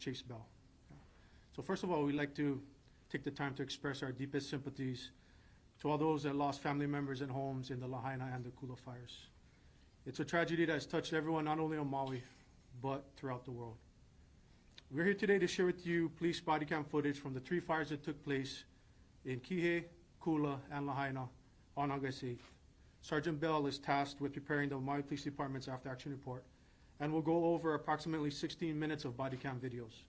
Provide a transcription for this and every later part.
Chase Bell. So first of all, we'd like to take the time to express our deepest sympathies to all those that lost family members and homes in the Lahaina and the Kula fires. It's a tragedy that has touched everyone, not only on Maui, but throughout the world. We're here today to share with you police body cam footage from the 3 fires that took place in Kihei, Kula, and Lahaina on August 8th. Sergeant Bell is tasked with preparing the Maui Police Department's after action report and will go over approximately 16 minutes of body cam videos.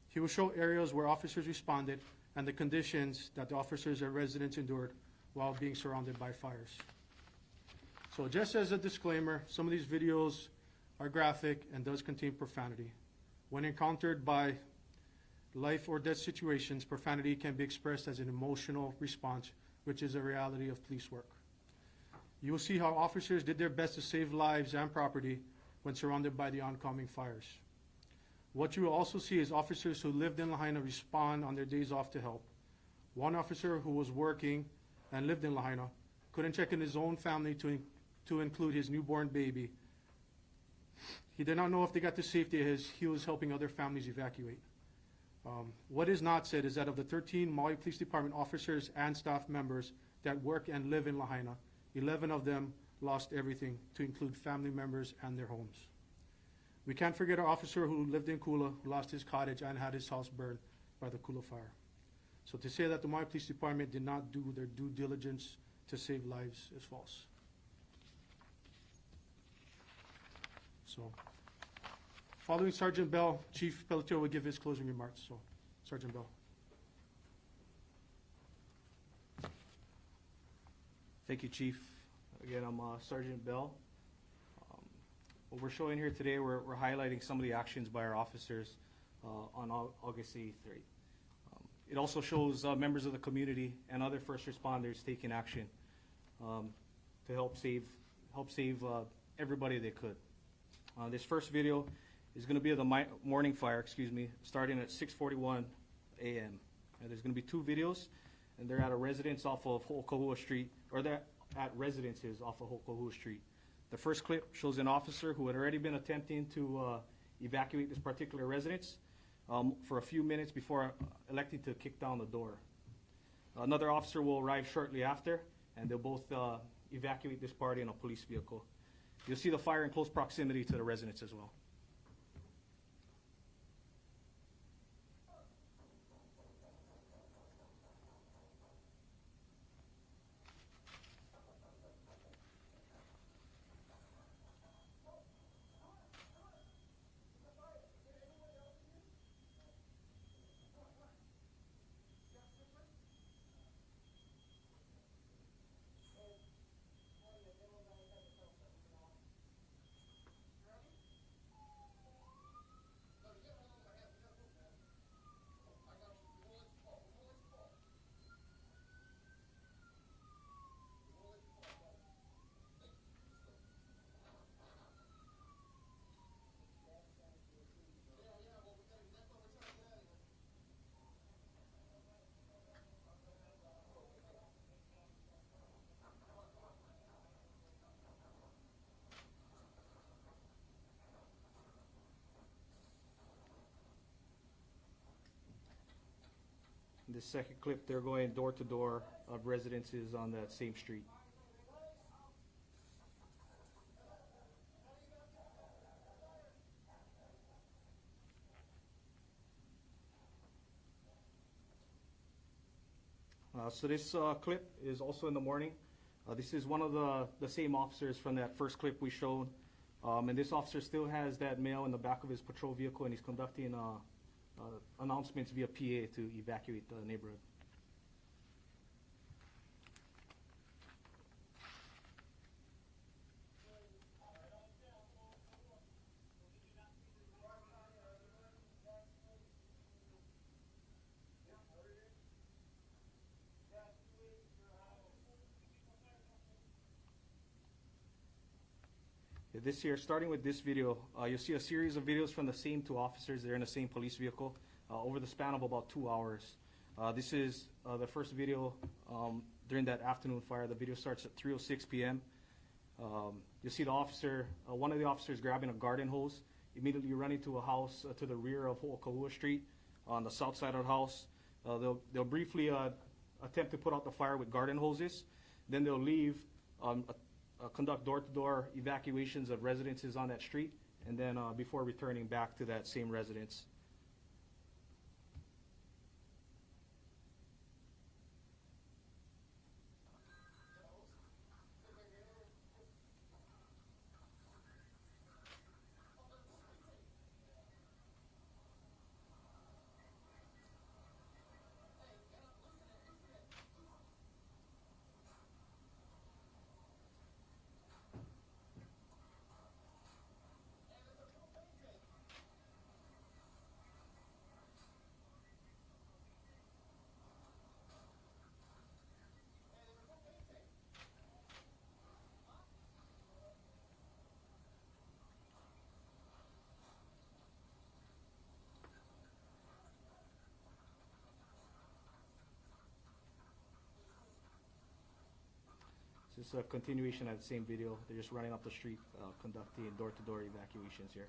He will show areas where officers responded and the conditions that the officers and residents endured while being surrounded by fires. So just as a disclaimer, some of these videos are graphic and does contain profanity. When encountered by life or death situations, profanity can be expressed as an emotional response, which is a reality of police work. You will see how officers did their best to save lives and property when surrounded by the oncoming fires. What you will also see is officers who lived in Lahaina respond on their days off to help. One officer who was working and lived in Lahaina couldn't check in his own family to include his newborn baby. He did not know if they got to safety as he was helping other families evacuate. What is not said is that of the 13 Maui Police Department officers and staff members that work and live in Lahaina, 11 of them lost everything, to include family members and their homes. We can't forget our officer who lived in Kula, who lost his cottage and had his house burned by the Kula fire. So to say that the Maui Police Department did not do their due diligence to save lives is false. So, following Sergeant Bell, Chief Pelletier will give his closing remarks. So, Sergeant Bell. Thank you, Chief. Again, I'm Sergeant Bell. What we're showing here today, we're highlighting some of the actions by our officers on August 8th. It also shows members of the community and other first responders taking action to help save everybody they could. This first video is going to be of the morning fire, starting at 6:41 a.m. There's going to be 2 videos, and they're at a residence off of Ho'okahua Street, or they're at residences off of Ho'okahua Street. The first clip shows an officer who had already been attempting to evacuate this particular residence for a few minutes before electing to kick down the door. Another officer will arrive shortly after, and they'll both evacuate this party in a police vehicle. You'll see the fire in close proximity to the residence as well. In this second clip, they're going door to door of residences on that same street. So this clip is also in the morning. This is one of the same officers from that first clip we showed. And this officer still has that male in the back of his patrol vehicle, and he's conducting announcements via PA to evacuate the neighborhood. This here, starting with this video, you'll see a series of videos from the same 2 officers. They're in the same police vehicle over the span of about 2 hours. This is the first video during that afternoon fire. The video starts at 3:06 p.m. You'll see the officer, one of the officers grabbing a garden hose. immediately run into a house to the rear of Ho'okaua Street on the south side of the house. They'll briefly attempt to put out the fire with garden hoses. Then they'll leave, conduct door-to-door evacuations of residences on that street, and then before returning back to that same residence. This is a continuation of the same video. They're just running up the street, conducting door-to-door evacuations here.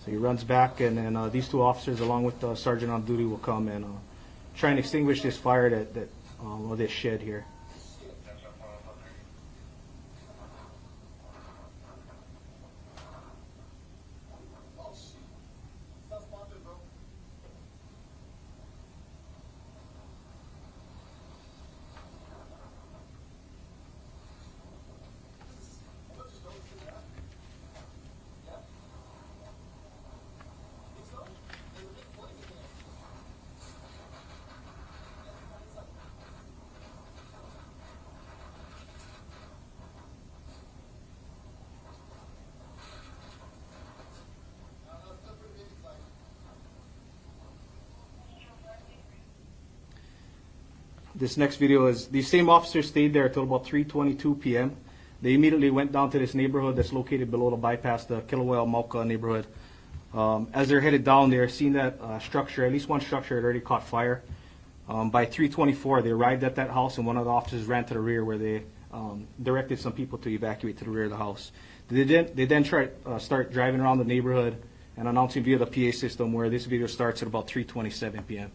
So he runs back, and then these two officers, along with the sergeant on duty, will come and try and extinguish this fire or this shed here. This next video is, these same officers stayed there until about 3:22 p.m. They immediately went down to this neighborhood that's located below the bypass, the Kilauea Mauka neighborhood. As they're headed down there, seeing that structure, at least one structure had already caught fire. By 3:24, they arrived at that house, and one of the officers ran to the rear where they directed some people to evacuate to the rear of the house. They then start driving around the neighborhood and announcing via the PA system, where this video starts at about 3:27 p.m.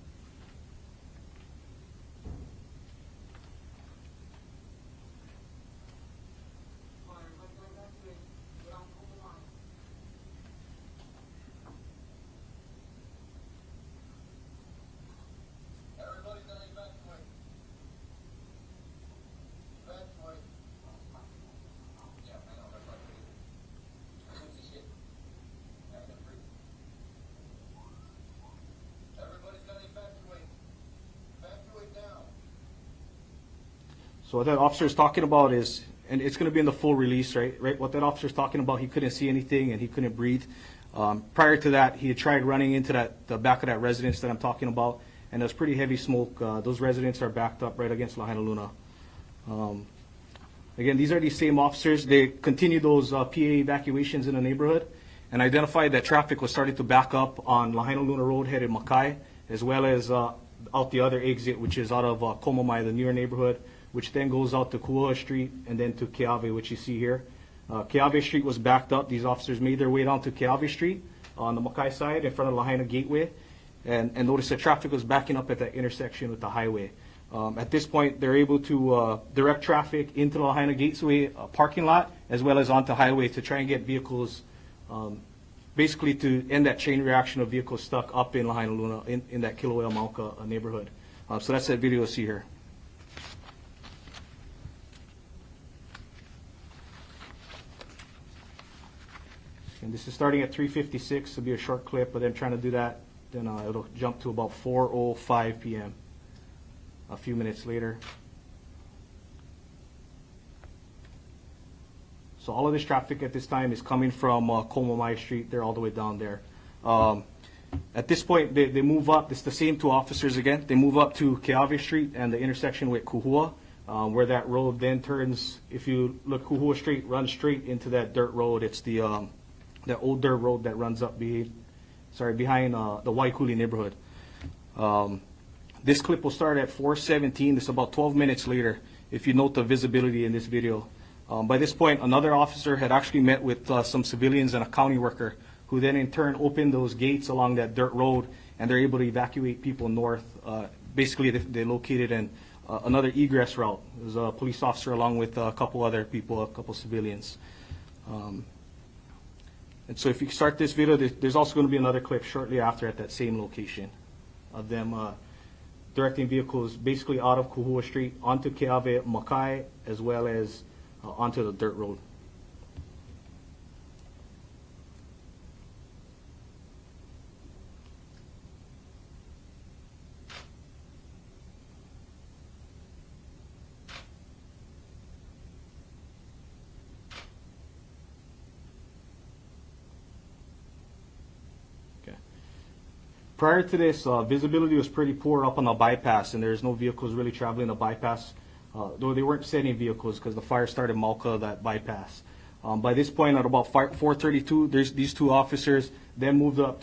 So what that officer is talking about is, and it's going to be in the full release, right? What that officer is talking about, he couldn't see anything and he couldn't breathe. Prior to that, he had tried running into the back of that residence that I'm talking about, and there's pretty heavy smoke. Those residents are backed up right against Lahaina Luna. Again, these are these same officers. They continued those PA evacuations in the neighborhood and identified that traffic was starting to back up on Lahaina Luna Road headed Makai, as well as out the other exit, which is out of Komomai, the newer neighborhood, which then goes out to Kuoa Street and then to Keawe, which you see here. Keawe Street was backed up. These officers made their way down to Keawe Street on the Makai side in front of Lahaina Gateway, and noticed that traffic was backing up at that intersection with the highway. At this point, they're able to direct traffic into the Lahaina Gateway parking lot, as well as onto highway, to try and get vehicles, basically to end that chain reaction of vehicles stuck up in Lahaina Luna, in that Kilauea Mauka neighborhood. So that's that video you see here. And this is starting at 3:56. It'll be a short clip, but then trying to do that, then it'll jump to about 4:05 p.m. a few minutes later. So all of this traffic at this time is coming from Komomai Street. They're all the way down there. At this point, they move up. It's the same two officers again. They move up to Keawe Street and the intersection with Kuhua, where that road then turns. If you look, Kuhua Street runs straight into that dirt road. It's the that old dirt road that runs up behind the Waikuli neighborhood. This clip will start at 4:17. It's about 12 minutes later, if you note the visibility in this video. By this point, another officer had actually met with some civilians and a county worker, who then in turn opened those gates along that dirt road, and they're able to evacuate people north. Basically, they located in another egress route. There's a police officer along with a couple other people, a couple civilians. And so if you start this video, there's also going to be another clip shortly after at that same location of them directing vehicles basically out of Kuhua Street onto Keawe Makai, as well as onto the dirt road. Prior to this, visibility was pretty poor up on the bypass, and there's no vehicles really traveling the bypass, though they weren't sending vehicles because the fire started Malka that bypass. By this point, at about 4:32, there's these two officers then moved up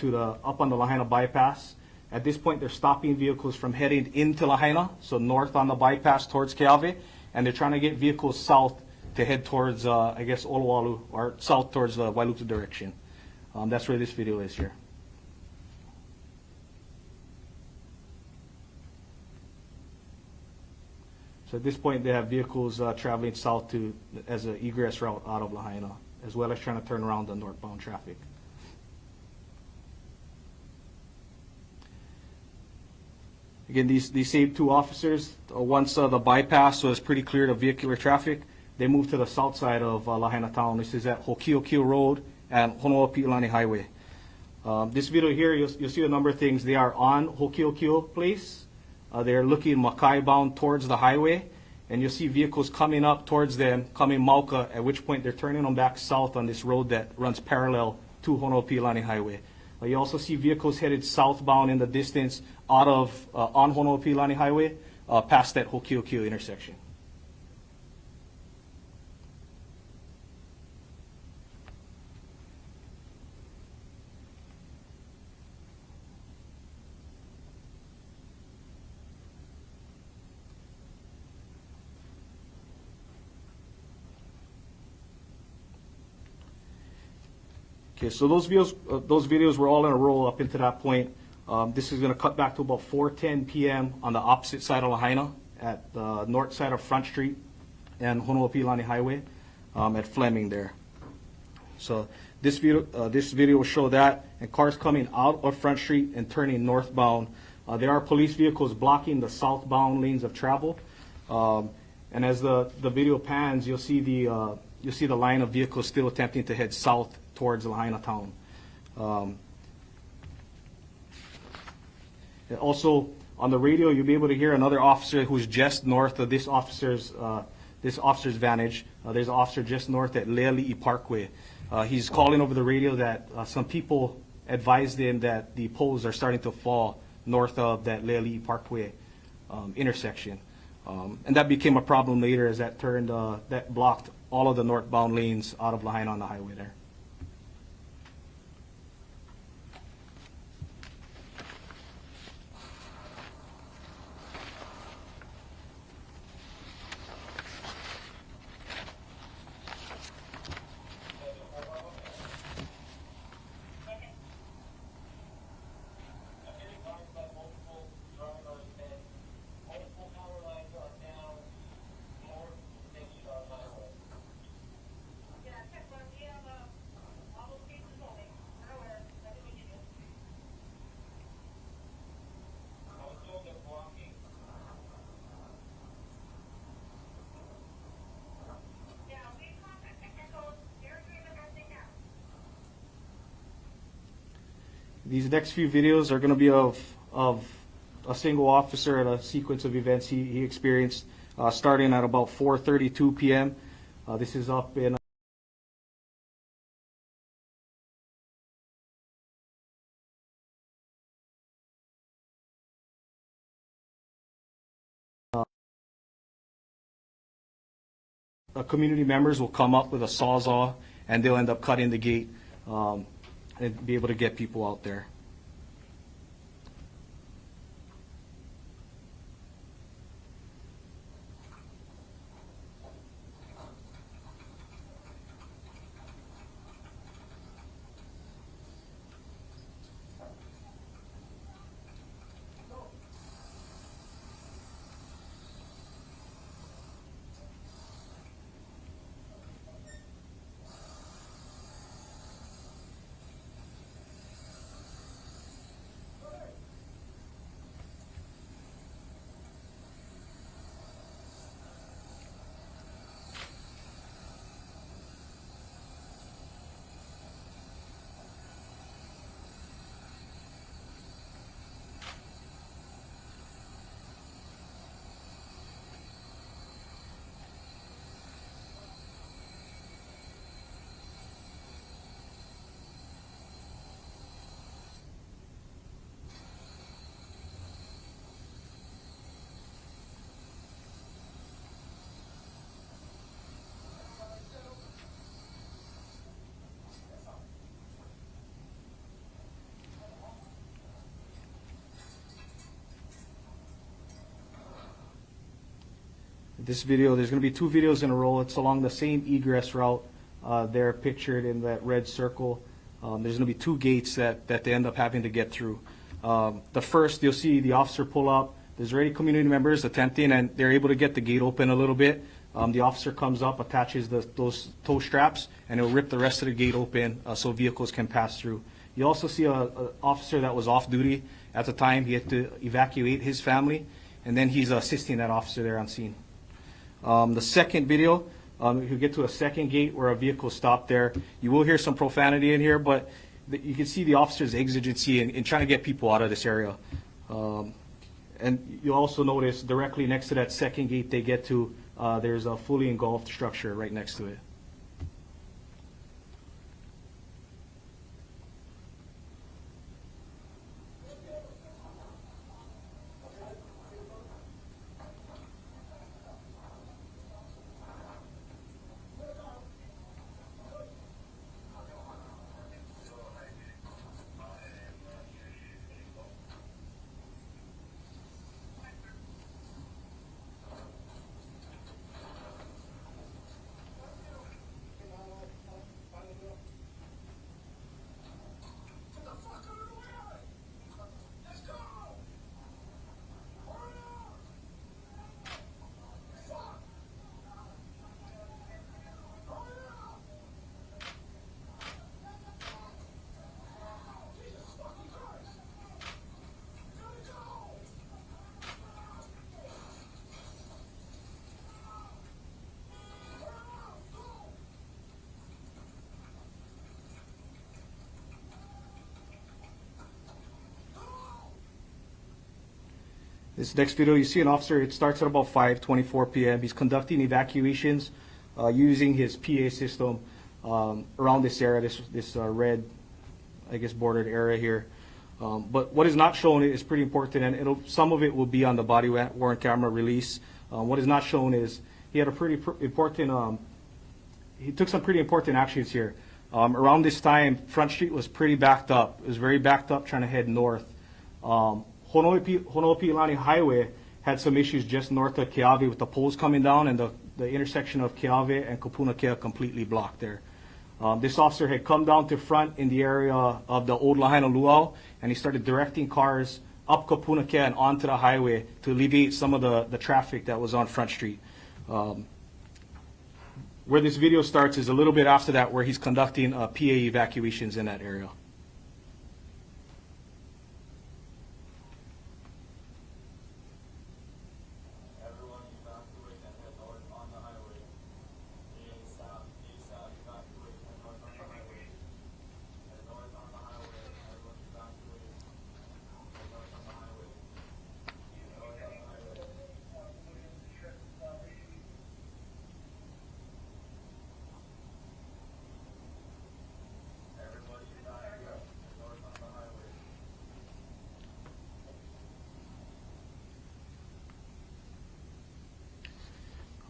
on the Lahaina bypass. At this point, they're stopping vehicles from heading into Lahaina, so north on the bypass towards Keawe, and they're trying to get vehicles south to head towards, I guess, Olowalu, or south towards the Wailuku direction. That's where this video is here. So at this point, they have vehicles traveling south as an egress route out of Lahaina, as well as trying to turn around the northbound traffic. Again, these same two officers, once the bypass was pretty clear of vehicular traffic, they moved to the south side of Lahaina town. This is at Hokiokio Road and Honoapi'ilani Highway. This video here, you'll see a number of things. They are on Hokiokio Place. They're looking Makai bound towards the highway, and you'll see vehicles coming up towards them, coming Mauka, at which point they're turning them back south on this road that runs parallel to Honoapi'ilani Highway. You also see vehicles headed southbound in the distance out of on Honoapi'ilani Highway past that Hokiokio intersection. Okay, so those videos were all in a row up into that point. This is going to cut back to about 4:10 p.m. on the opposite side of Lahaina at the north side of Front Street and Honoapi'ilani Highway at Fleming there. So this video will show that, and cars coming out of Front Street and turning northbound. There are police vehicles blocking the southbound lanes of travel, and as the video pans, you'll see the line of vehicles still attempting to head south towards Lahaina town. And also on the radio, you'll be able to hear another officer who's just north of this officer's vantage. There's an officer just north at Leali'i Parkway. He's calling over the radio that some people advised him that the poles are starting to fall north of that Leali'i Parkway intersection. And that became a problem later, as that blocked all of the northbound lanes out of Lahaina on the highway there. These next few videos are going to be of a single officer at a sequence of events he experienced starting at about 4:32 p.m. This is up in community members will come up with a sawzall, and they'll end up cutting the gate and be able to get people out there. This video, there's going to be two videos in a row. It's along the same egress route there pictured in that red circle. There's going to be two gates that they end up having to get through. The first, you'll see the officer pull up. There's already community members attempting, and they're able to get the gate open a little bit. The officer comes up, attaches those tow straps, and it'll rip the rest of the gate open so vehicles can pass through. You also see an officer that was off duty at the time. He had to evacuate his family, and then he's assisting that officer there on scene. The second video, if you get to a second gate where a vehicle stopped there, you will hear some profanity in here, but you can see the officer's exigency in trying to get people out of this area. And you'll also notice directly next to that second gate they get to, there's a fully engulfed structure right next to it. This next video, you see an officer, it starts at about 5:24 p.m. He's conducting evacuations using his PA system around this area, this red, I guess, bordered area here. But what is not shown is pretty important, and some of it will be on the body worn camera release. What is not shown is he had a pretty important, he took some pretty important actions here. Around this time, Front Street was pretty backed up. It was very backed up trying to head north. Honoapi'ilani Highway had some issues just north of Keawe with the poles coming down, and the intersection of Keawe and Kupunakea completely blocked there. This officer had come down to front in the area of the old Lahaina Luau, and he started directing cars up Kupunakea and onto the highway to alleviate some of the traffic that was on Front Street. Where this video starts is a little bit after that, where he's conducting PA evacuations in that area.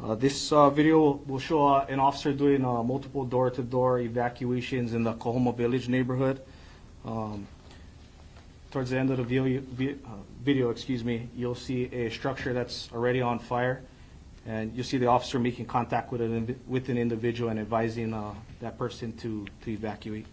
This video will show an officer doing multiple door-to-door evacuations in the Kahoma Village neighborhood. Towards the end of the video, excuse me, you'll see a structure that's already on fire, and you'll see the officer making contact with an individual and advising that person to evacuate.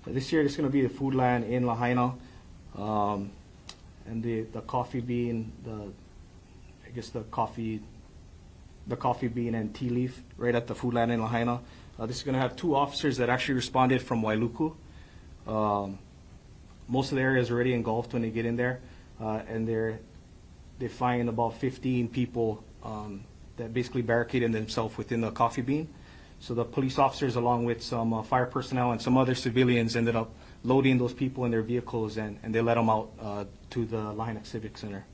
This year, it's going to be the food land in Lahaina, and the coffee bean, the coffee bean and tea leaf right at the food land in Lahaina. This is going to have 2 officers that actually responded from Wailuku. Most of the area is already engulfed when they get in there, and they find about 15 people that basically barricaded themselves within the coffee bean. So the police officers, along with some fire personnel and some other civilians, ended up loading those people in their vehicles, and they let them out to the Lahaina Civic Center.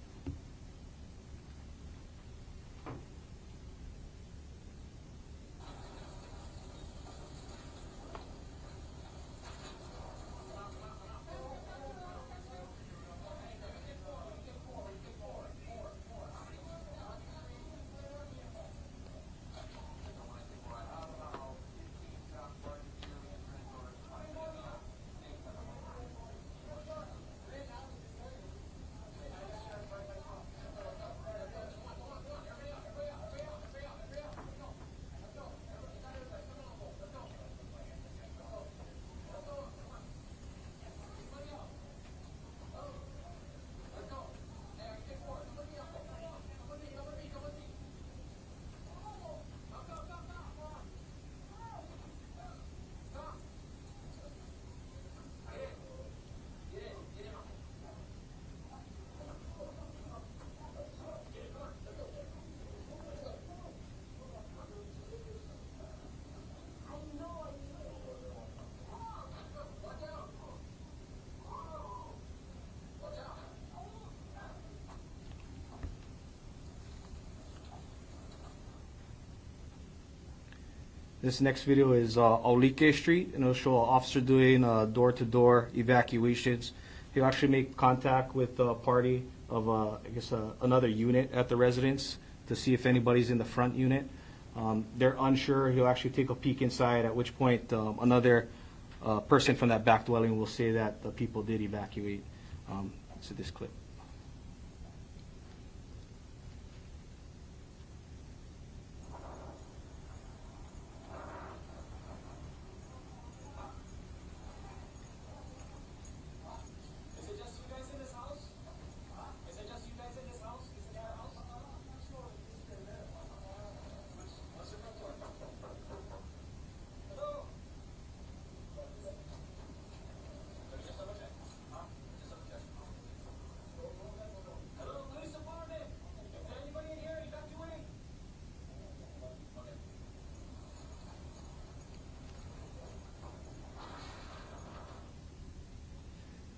This next video is Aulike Street, and it'll show an officer doing door-to-door evacuations. He'll actually make contact with a party of, another unit at the residence to see if anybody's in the front unit. They're unsure. He'll actually take a peek inside, at which point another person from that back dwelling will say that the people did evacuate. So this clip.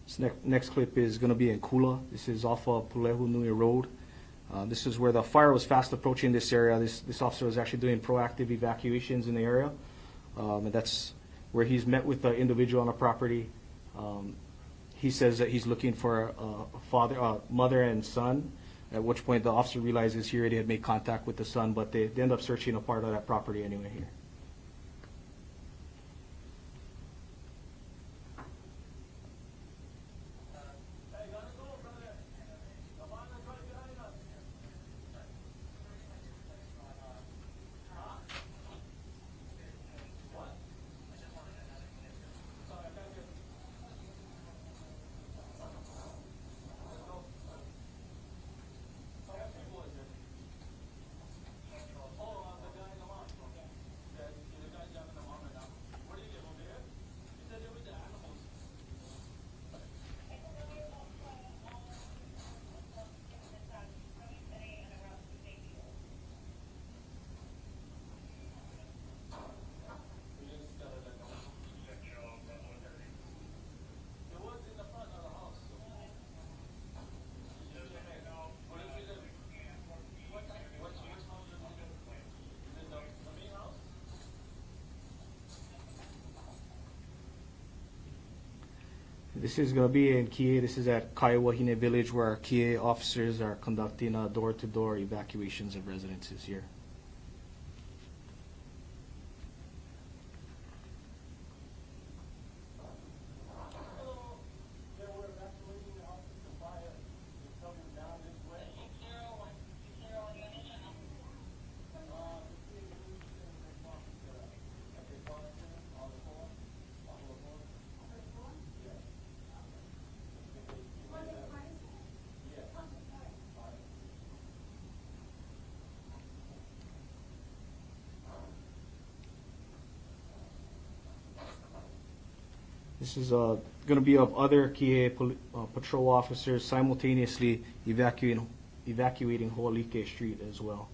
This next clip is going to be in Kula. This is off of Pulehu Nui Road. This is where the fire was fast approaching this area. This officer was actually doing proactive evacuations in the area. And that's where he's met with the individual on the property. He says that he's looking for a mother and son, at which point the officer realizes he already had made contact with the son, but they end up searching a part of that property anyway here. This is going to be in Kie. This is at Kaiwahine Village where our Kie officers are conducting door-to-door evacuations of residences here. This is going to be of other Kie patrol officers simultaneously evacuating Ho'olike Street as well.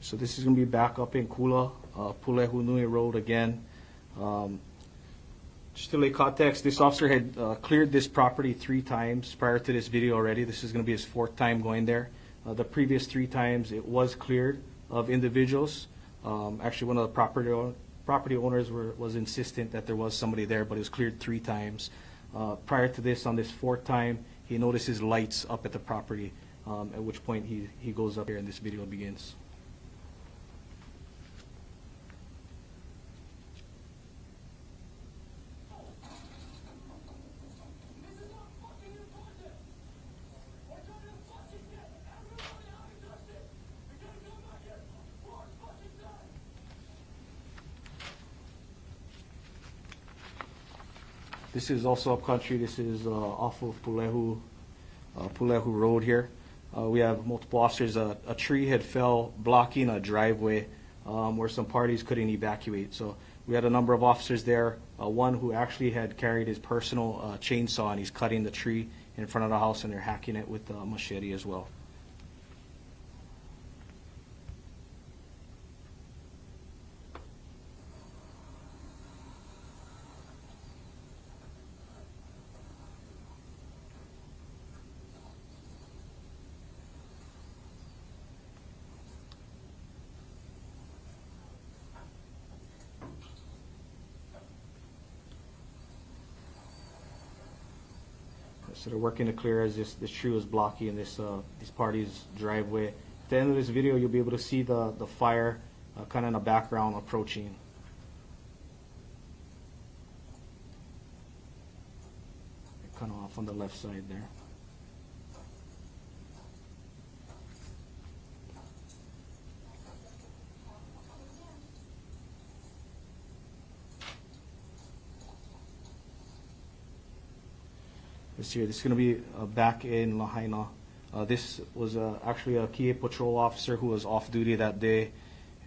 So this is going to be back up in Kula, Pulehunui Road again. Just to lay context, this officer had cleared this property 3 times prior to this video already. This is going to be his 4th time going there. The previous 3 times it was cleared of individuals. Actually, one of the property owners was insistent that there was somebody there, but it was cleared 3 times. Prior to this, on this 4th time, he notices lights up at the property, at which point he goes up here and this video begins. This is also upcountry. This is off of Pulehu Road here. We have multiple officers. A tree had fell blocking a driveway where some parties couldn't evacuate. So we had a number of officers there. One who actually had carried his personal chainsaw and he's cutting the tree in front of the house and they're hacking it with a machete as well. So they're working to clear as this tree was blocking this party's driveway. At the end of this video, you'll be able to see the fire kind of in the background approaching. Kind of off on the left side there. This is going to be back in Lahaina. This was actually a Kie patrol officer who was off duty that day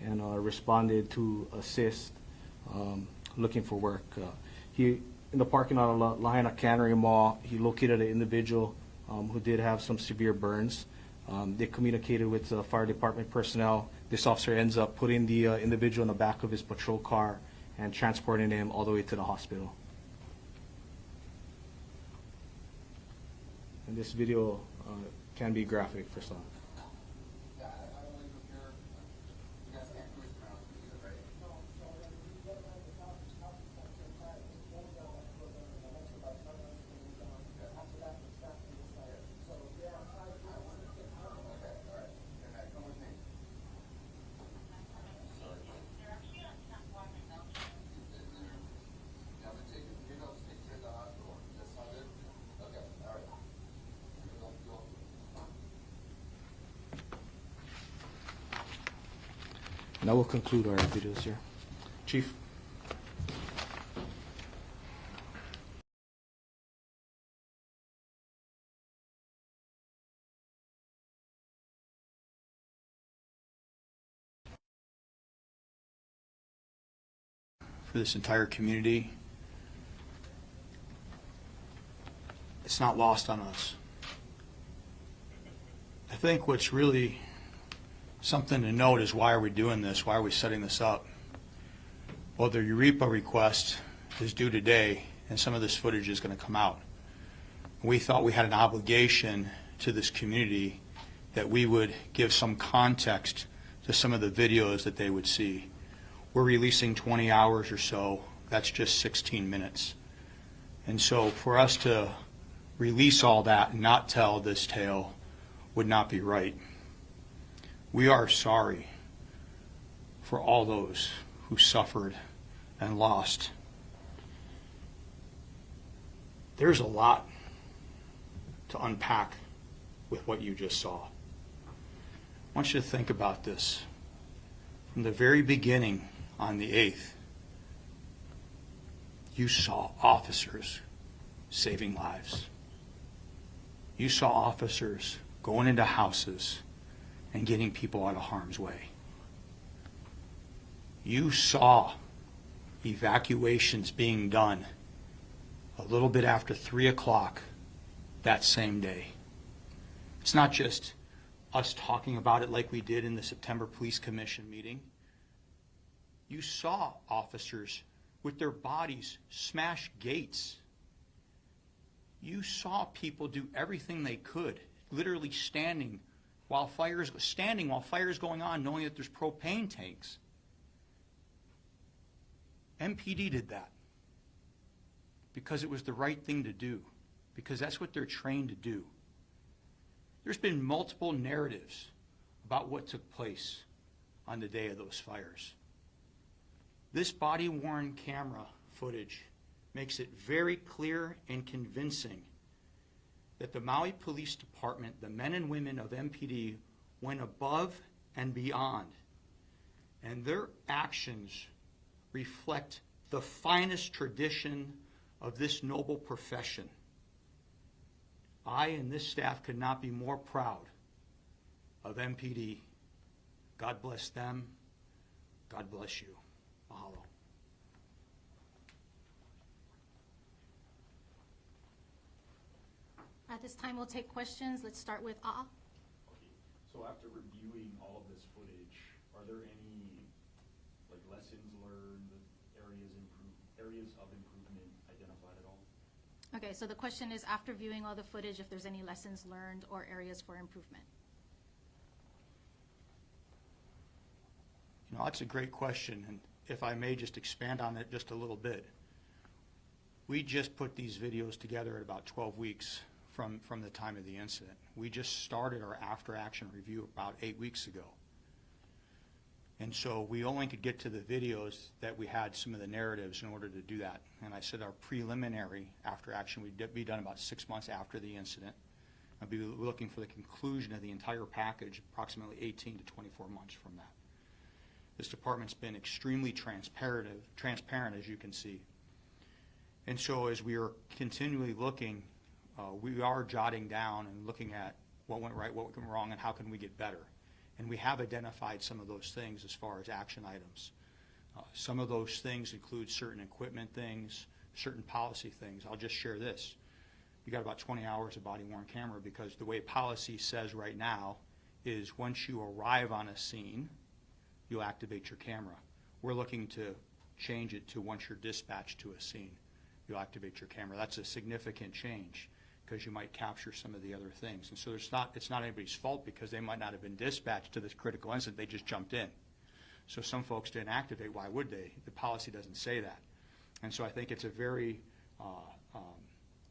and responded to assist looking for work. In the parking lot of Lahaina Cannery Mall, he located an individual who did have some severe burns. They communicated with fire department personnel. This officer ends up putting the individual in the back of his patrol car and transporting him all the way to the hospital. And this video can be graphic for some. And that will conclude our videos here. Chief? For this entire community. it's not lost on us. I think what's really something to note is why are we doing this? Why are we setting this up? Well, the Eureka request is due today, and some of this footage is going to come out. We thought we had an obligation to this community that we would give some context to some of the videos that they would see. We're releasing 20 hours or so. That's just 16 minutes. And so for us to release all that and not tell this tale would not be right. We are sorry for all those who suffered and lost. There's a lot to unpack with what you just saw. I want you to think about this. From the very beginning on the 8th, you saw officers saving lives. You saw officers going into houses and getting people out of harm's way. You saw evacuations being done a little bit after 3 o'clock that same day. It's not just us talking about it like we did in the September Police Commission meeting. You saw officers with their bodies smash gates. You saw people do everything they could, literally standing while fire is going on, knowing that there's propane tanks. MPD did that because it was the right thing to do, because that's what they're trained to do. There's been multiple narratives about what took place on the day of those fires. This body-worn camera footage makes it very clear and convincing that the Maui Police Department, the men and women of MPD, went above and beyond. And their actions reflect the finest tradition of this noble profession. I and this staff could not be more proud of MPD. God bless them. God bless you. Mahalo. At this time, we'll take questions. Let's start with A'a. Okay, so after reviewing all of this footage, are there any lessons learned, areas of improvement identified at all? Okay, so the question is, after viewing all the footage, if there's any lessons learned or areas for improvement. You know, that's a great question, and if I may just expand on it just a little bit. We just put these videos together at about 12 weeks from the time of the incident. We just started our after-action review about 8 weeks ago. And so we only could get to the videos that we had some of the narratives in order to do that. And I said our preliminary after-action would be done about 6 months after the incident. I'd be looking for the conclusion of the entire package approximately 18 to 24 months from that. This department's been extremely transparent, as you can see. And so as we are continually looking, we are jotting down and looking at what went right, what went wrong, and how can we get better. And we have identified some of those things as far as action items. Some of those things include certain equipment things, certain policy things. I'll just share this. You got about 20 hours of body-worn camera because the way policy says right now is once you arrive on a scene, you'll activate your camera. We're looking to change it to once you're dispatched to a scene, you'll activate your camera. That's a significant change because you might capture some of the other things. And so it's not anybody's fault because they might not have been dispatched to this critical incident. They just jumped in. So some folks didn't activate. Why would they? The policy doesn't say that. And so I think it's a very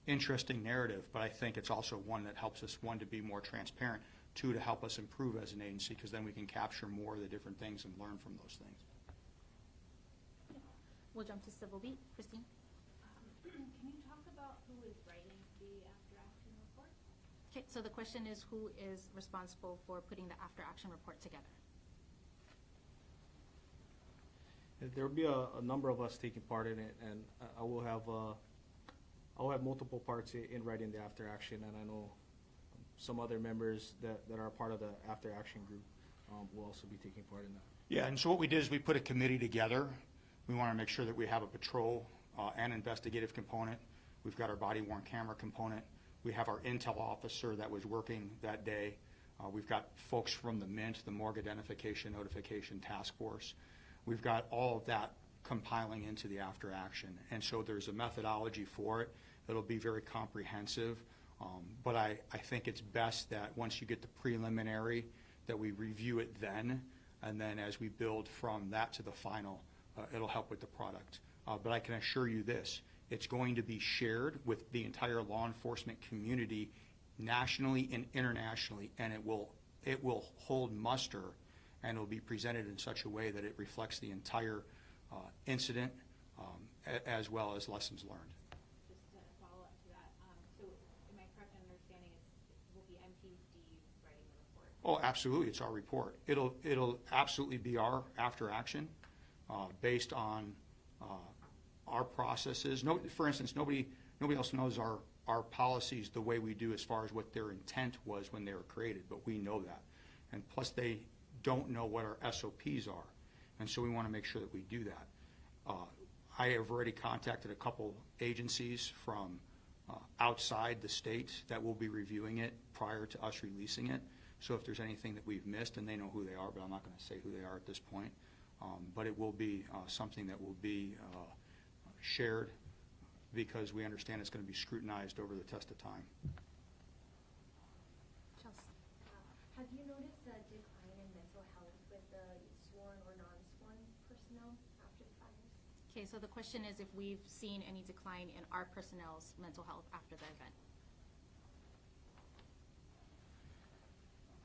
interesting narrative, but I think it's also one that helps us, one, to be more transparent, two, to help us improve as an agency, because then we can capture more of the different things and learn from those things. We'll jump to Civil Beat. Christine? Can you talk about who is writing the after-action report? Okay, so the question is, who is responsible for putting the after-action report together? There will be a number of us taking part in it, and I will have multiple parts in writing the after action, and I know some other members that are part of the after action group will also be taking part in that. Yeah, and so what we did is we put a committee together. We want to make sure that we have a patrol and investigative component. We've got our body-worn camera component. We have our intel officer that was working that day. We've got folks from the MINT, the Morgue Identification Notification Task Force. We've got all of that compiling into the after action. And so there's a methodology for it. It'll be very comprehensive. But I think it's best that once you get the preliminary, that we review it then, and then as we build from that to the final, it'll help with the product. But I can assure you this, it's going to be shared with the entire law enforcement community nationally and internationally, and it will hold muster, and it will be presented in such a way that it reflects the entire incident as well as lessons learned. Just to follow up to that, so am I correct in understanding it will be MPD writing the report? Oh, absolutely, it's our report. It'll absolutely be our after action based on our processes. No, for instance, nobody else knows our policies the way we do as far as what their intent was when they were created, but we know that. And plus, they don't know what our SOPs are, and so we want to make sure that we do that. I have already contacted a couple agencies from outside the state that will be reviewing it prior to us releasing it. So if there's anything that we've missed, and they know who they are, but I'm not going to say who they are at this point, but it will be something that will be shared because we understand it's going to be scrutinized over the test of time. Chelsea. Have you noticed a decline in mental health with the sworn or non-sworn personnel after the fires? Okay, so the question is if we've seen any decline in our personnel's mental health after the event.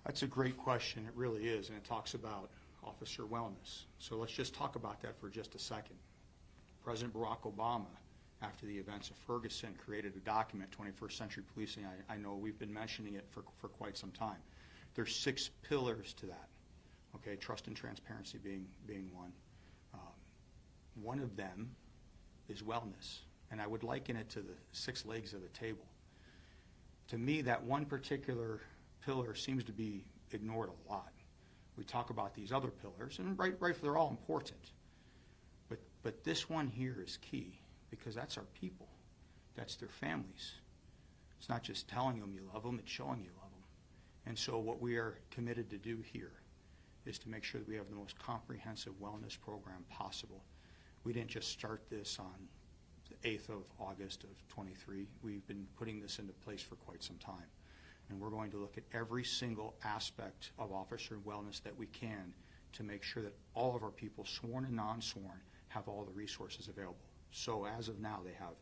That's a great question. It really is, and it talks about officer wellness. So let's just talk about that for just a second. President Barack Obama, after the events of Ferguson, created a document, 21st Century Policing. I know we've been mentioning it for quite some time. There's 6 pillars to that. Okay, trust and transparency being one. One of them is wellness, and I would liken it to the 6 legs of the table. To me, that one particular pillar seems to be ignored a lot. We talk about these other pillars, and rightfully they're all important. But this one here is key because that's our people. That's their families. It's not just telling them you love them, it's showing you love them. And so what we are committed to do here is to make sure that we have the most comprehensive wellness program possible. We didn't just start this on the 8th of August of 23. We've been putting this into place for quite some time. And we're going to look at every single aspect of officer wellness that we can to make sure that all of our people, sworn and non-sworn, have all the resources available. So as of now, they have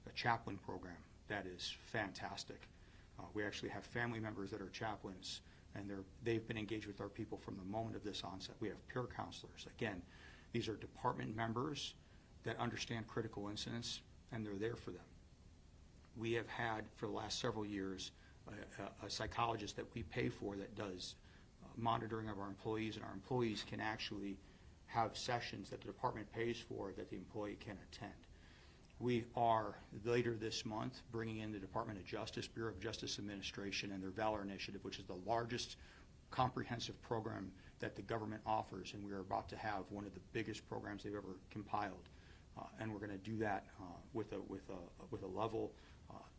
a chaplain program that is fantastic. We actually have family members that are chaplains, and they've been engaged with our people from the moment of this onset. We have peer counselors. Again, these are department members that understand critical incidents, and they're there for them. We have had, for the last several years, a psychologist that we pay for that does monitoring of our employees, and our employees can actually have sessions that the department pays for that the employee can attend. We are, later this month, bringing in the Department of Justice, Bureau of Justice Administration, and their Valor Initiative, which is the largest comprehensive program that the government offers, and we are about to have one of the biggest programs they've ever compiled. And we're going to do that with a level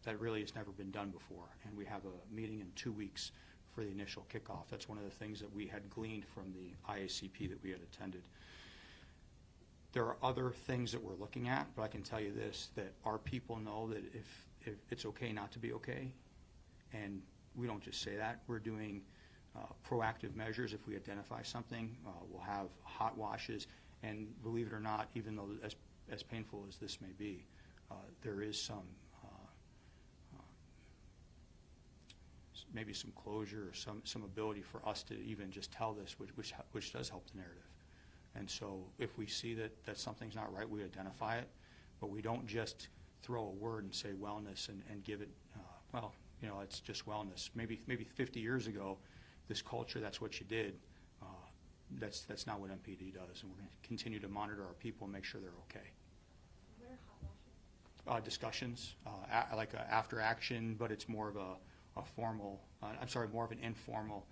that really has never been done before. And we have a meeting in 2 weeks for the initial kickoff. That's one of the things that we had gleaned from the IACP that we had attended. There are other things that we're looking at, but I can tell you this, that our people know that if it's okay not to be okay, and we don't just say that, we're doing proactive measures. If we identify something, we'll have hot washes, and believe it or not, even though as painful as this may be, there is some maybe some closure or some ability for us to even just tell this, which does help the narrative. And so if we see that something's not right, we identify it, but we don't just throw a word and say wellness and give it, well, you know, it's just wellness. Maybe 50 years ago, this culture, that's what you did. That's not what MPD does, and we're going to continue to monitor our people and make sure they're okay. What are hot washes? Discussions, like after action, but it's more of a formal, more of an informal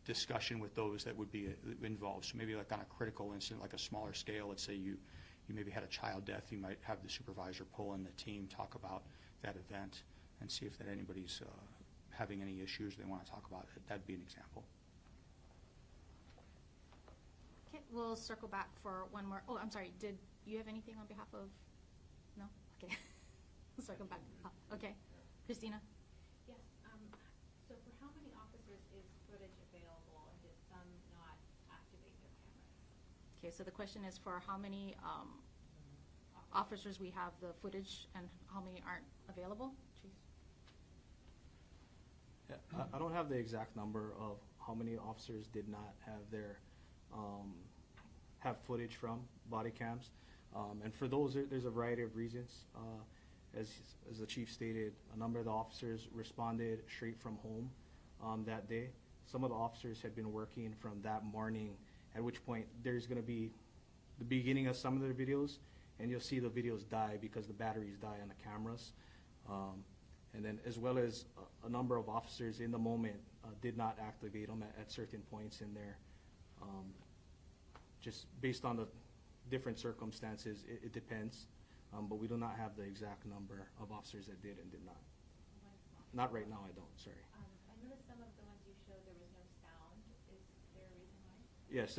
discussion with those that would be involved. So maybe like on a critical incident, like a smaller scale, let's say you maybe had a child death, you might have the supervisor pull in the team, talk about that event. and see if that anybody's having any issues they want to talk about. That'd be an example. Okay, we'll circle back for one more. Oh, I'm sorry, did you have anything on behalf of, no? Okay. We'll circle back. Oh, okay. Christina? Yes, so for how many officers is footage available, and did some not activate their cameras? Okay, so the question is for how many officers we have the footage and how many aren't available? Chief? Yeah, I don't have the exact number of how many officers did not have their, have footage from body cams. And for those, there's a variety of reasons. As the chief stated, a number of the officers responded straight from home that day. Some of the officers had been working from that morning, at which point there's going to be the beginning of some of their videos, and you'll see the videos die because the batteries die on the cameras. And then as well as a number of officers in the moment did not activate them at certain points in there. Just based on the different circumstances, it depends. But we do not have the exact number of officers that did and did not. Not right now, I don't, sorry. I noticed some of the ones you showed, there was no sound. Is there a reason why? Yes,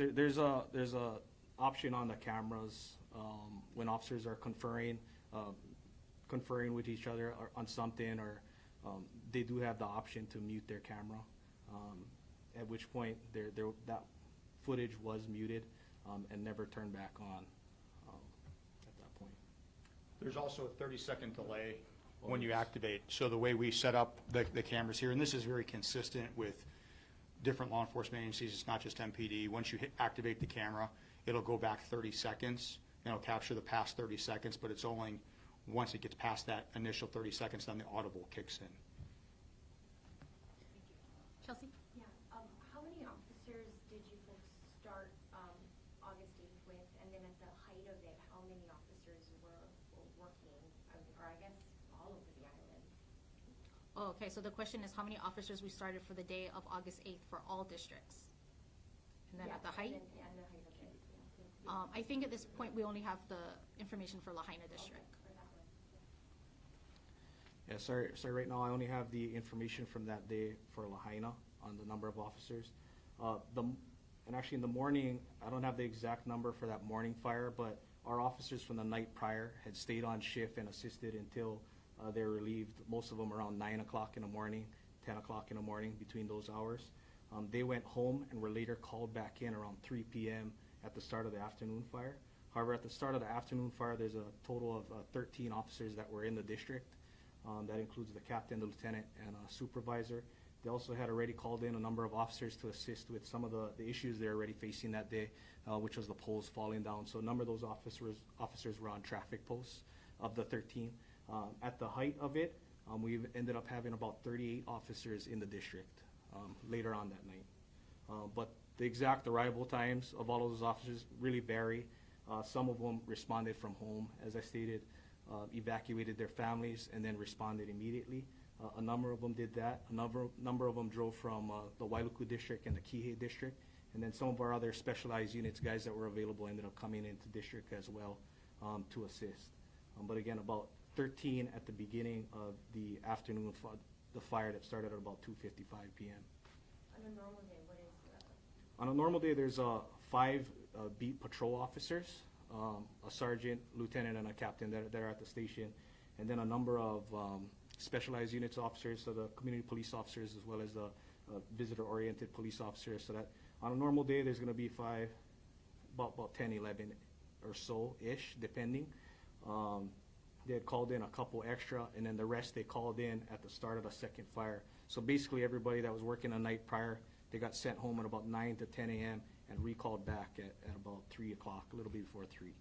there's a option on the cameras when officers are conferring with each other or on something, or they do have the option to mute their camera. At which point that footage was muted and never turned back on at that point. There's also a 30-second delay when you activate. So the way we set up the cameras here, and this is very consistent with different law enforcement agencies, it's not just MPD. Once you activate the camera, it'll go back 30 seconds, and it'll capture the past 30 seconds, but it's only once it gets past that initial 30 seconds, then the audible kicks in. Chelsea? Yeah, how many officers did you folks start August 8th with? And then at the height of it, how many officers were working, or I guess all over the island? Oh, okay, so the question is how many officers we started for the day of August 8th for all districts? And then at the height? And the height of it, yeah. I think at this point, we only have the information for Lahaina district. Okay, for that one, yeah. Yeah, sorry, right now I only have the information from that day for Lahaina on the number of officers. And actually in the morning, I don't have the exact number for that morning fire, but our officers from the night prior had stayed on shift and assisted until they were relieved, most of them around 9 o'clock in the morning, 10 o'clock in the morning, between those hours. They went home and were later called back in around 3 p.m. at the start of the afternoon fire. However, at the start of the afternoon fire, there's a total of 13 officers that were in the district. That includes the captain, the lieutenant, and a supervisor. They also had already called in a number of officers to assist with some of the issues they're already facing that day, which was the poles falling down. So a number of those officers were on traffic posts of the 13. At the height of it, we ended up having about 38 officers in the district later on that night. But the exact arrival times of all of those officers really vary. Some of them responded from home, as I stated, evacuated their families, and then responded immediately. A number of them did that. A number of them drove from the Wailuku district and the Kihei district. And then some of our other specialized units, guys that were available, ended up coming into district as well to assist. But again, about 13 at the beginning of the afternoon, the fire that started at about 2:55 p.m. On a normal day, what is On a normal day, there's 5 beat patrol officers, a sergeant, lieutenant, and a captain that are at the station, and then a number of specialized units officers, so the community police officers as well as the visitor-oriented police officers. So that on a normal day, there's going to be 5, about 10, 11 or so-ish, depending. They had called in a couple extra, and then the rest they called in at the start of the second fire. So basically, everybody that was working the night prior, they got sent home at about 9 to 10 a.m. and recalled back at about 3 o'clock, a little bit before 3.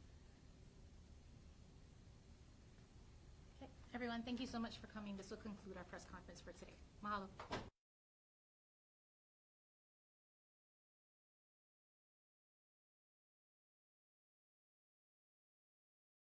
Okay, everyone, thank you so much for coming. This will conclude our press conference for today. Mahalo.